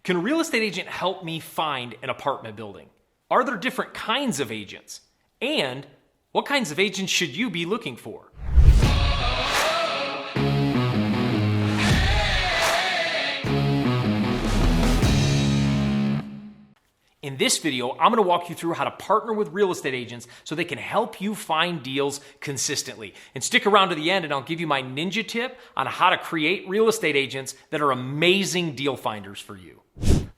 Can a real estate agent help me find an apartment building? Are there different kinds of agents? And what kinds of agents should you be looking for? In this video, I'm going to walk you through how to partner with real estate agents so they can help you find deals consistently. And stick around to the end and I'll give you my ninja tip on how to create real estate agents that are amazing deal finders for you.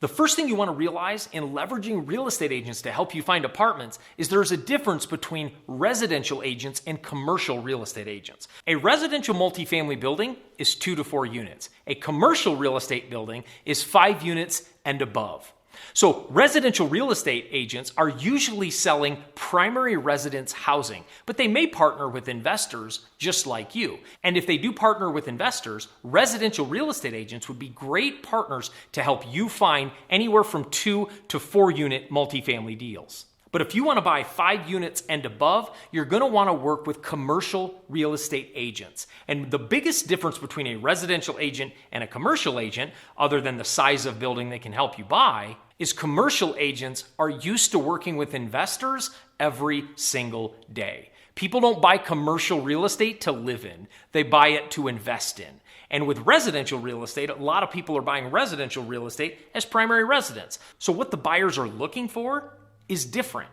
The first thing you want to realize in leveraging real estate agents to help you find apartments is there's a difference between residential agents and commercial real estate agents. A residential multifamily building is 2 to 4 units. A commercial real estate building is 5 units and above. So residential real estate agents are usually selling primary residence housing, but they may partner with investors just like you. And if they do partner with investors, residential real estate agents would be great partners to help you find anywhere from 2 to 4 unit multifamily deals. But if you want to buy 5 units and above, you're going to want to work with commercial real estate agents. And the biggest difference between a residential agent and a commercial agent, other than the size of building they can help you buy, is commercial agents are used to working with investors every single day. People don't buy commercial real estate to live in. They buy it to invest in. And with residential real estate, a lot of people are buying residential real estate as primary residence. So what the buyers are looking for is different.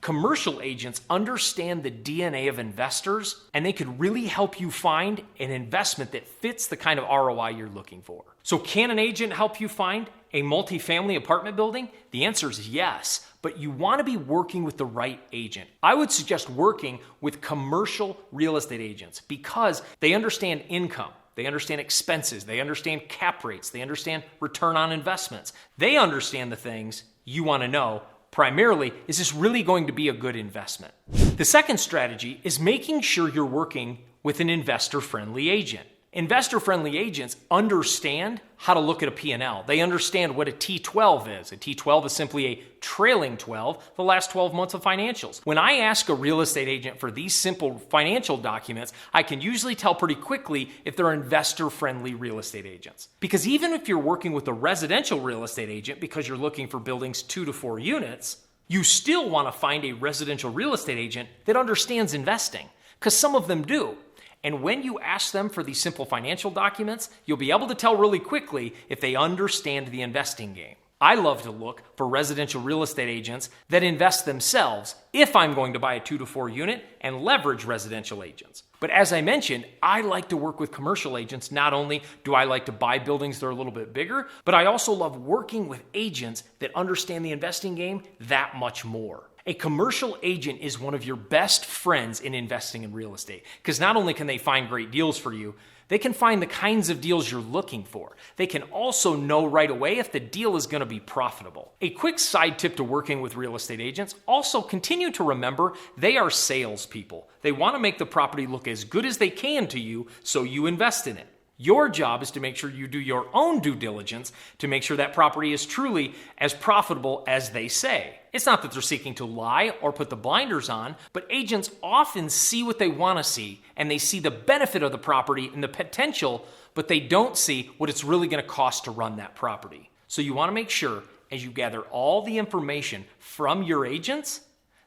Commercial agents understand the DNA of investors, and they could really help you find an investment that fits the kind of ROI you're looking for. So can an agent help you find a multifamily apartment building? The answer is yes, but you want to be working with the right agent. I would suggest working with commercial real estate agents because they understand income. They understand expenses. They understand cap rates. They understand return on investments. They understand the things you want to know. Primarily, is this really going to be a good investment? The second strategy is making sure you're working with an investor-friendly agent. Investor-friendly agents understand how to look at a P&L. They understand what a T12 is. A T12 is simply a trailing 12, the last 12 months of financials. When I ask a real estate agent for these simple financial documents, I can usually tell pretty quickly if they're investor-friendly real estate agents. Because even if you're working with a residential real estate agent because you're looking for buildings 2 to 4 units, you still want to find a residential real estate agent that understands investing, because some of them do. And when you ask them for these simple financial documents, you'll be able to tell really quickly if they understand the investing game. I love to look for residential real estate agents that invest themselves if I'm going to buy a 2 to 4 unit and leverage residential agents. But as I mentioned, I like to work with commercial agents. Not only do I like to buy buildings that are a little bit bigger, but I also love working with agents that understand the investing game that much more. A commercial agent is one of your best friends in investing in real estate because not only can they find great deals for you, they can find the kinds of deals you're looking for. They can also know right away if the deal is going to be profitable. A quick side tip to working with real estate agents, also continue to remember they are salespeople. They want to make the property look as good as they can to you, so you invest in it. Your job is to make sure you do your own due diligence to make sure that property is truly as profitable as they say. It's not that they're seeking to lie or put the blinders on, but agents often see what they want to see, and they see the benefit of the property and the potential, but they don't see what it's really going to cost to run that property. So you want to make sure, as you gather all the information from your agents,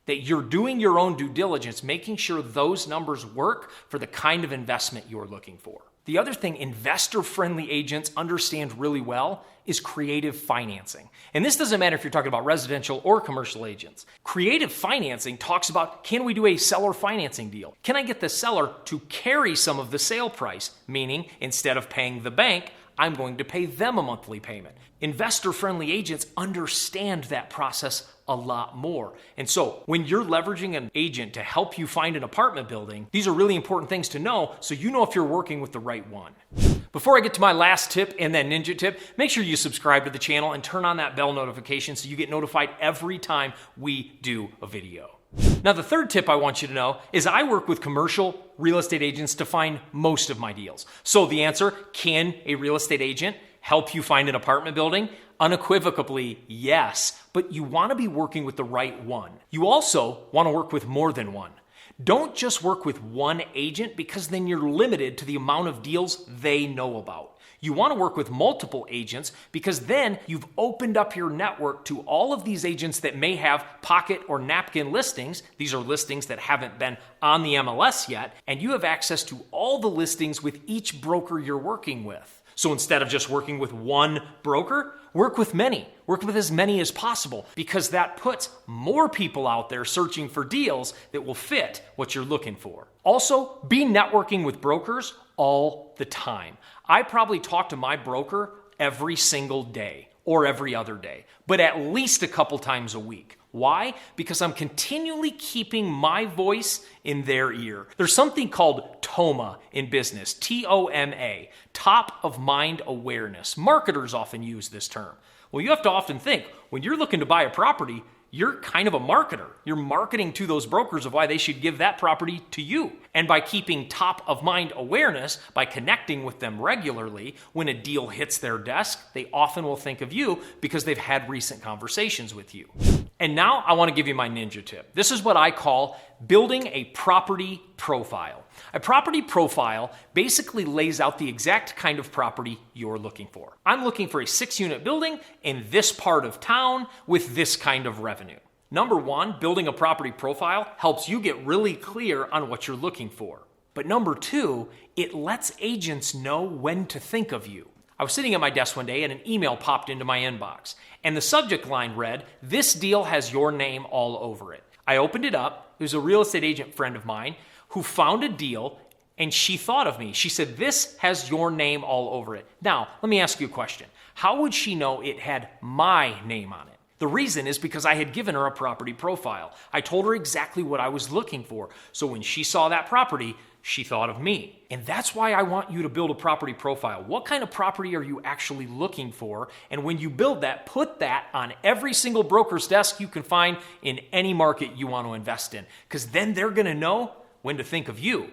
that you're doing your own due diligence, making sure those numbers work for the kind of investment you're looking for. The other thing investor-friendly agents understand really well is creative financing. And this doesn't matter if you're talking about residential or commercial agents. Creative financing talks about, can we do a seller financing deal? Can I get the seller to carry some of the sale price? Meaning, instead of paying the bank, I'm going to pay them a monthly payment. Investor-friendly agents understand that process a lot more. And so when you're leveraging an agent to help you find an apartment building, these are really important things to know so you know if you're working with the right one. Before I get to my last tip and then ninja tip, make sure you subscribe to the channel and turn on that bell notification so you get notified every time we do a video. Now, the third tip I want you to know is I work with commercial real estate agents to find most of my deals. So the answer, can a real estate agent help you find an apartment building? Unequivocally, yes, but you want to be working with the right one. You also want to work with more than one. Don't just work with one agent because then you're limited to the amount of deals they know about. You want to work with multiple agents because then you've opened up your network to all of these agents that may have pocket or napkin listings. These are listings that haven't been on the MLS yet, and you have access to all the listings with each broker you're working with. So instead of just working with one broker, work with many. Work with as many as possible because that puts more people out there searching for deals that will fit what you're looking for. Also, be networking with brokers all the time. I probably talk to my broker every single day or every other day, but at least a couple times a week. Why? Because I'm continually keeping my voice in their ear. There's something called TOMA in business, T-O-M-A, top of mind awareness. Marketers often use this term. Well, you have to often think, when you're looking to buy a property, you're kind of a marketer. You're marketing to those brokers of why they should give that property to you. And by keeping top of mind awareness, by connecting with them regularly, when a deal hits their desk, they often will think of you because they've had recent conversations with you. And now I want to give you my ninja tip. This is what I call building a property profile. A property profile basically lays out the exact kind of property you're looking for. I'm looking for a 6-unit building in this part of town with this kind of revenue. Number one, building a property profile helps you get really clear on what you're looking for. But number two, it lets agents know when to think of you. I was sitting at my desk one day and an email popped into my inbox, and the subject line read, "This deal has your name all over it." I opened it up. It was a real estate agent friend of mine who found a deal, and she thought of me. She said, "This has your name all over it." Now, let me ask you a question. How would she know it had my name on it? The reason is because I had given her a property profile. I told her exactly what I was looking for. So when she saw that property, she thought of me. And that's why I want you to build a property profile. What kind of property are you actually looking for? And when you build that, put that on every single broker's desk you can find in any market you want to invest in, because then they're going to know when to think of you.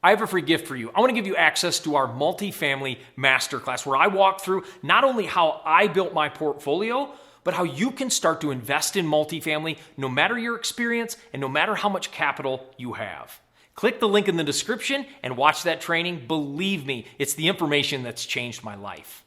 I have a free gift for you. I want to give you access to our multifamily masterclass where I walk through not only how I built my portfolio, but how you can start to invest in multifamily no matter your experience and no matter how much capital you have. Click the link in the description and watch that training. Believe me, it's the information that's changed my life.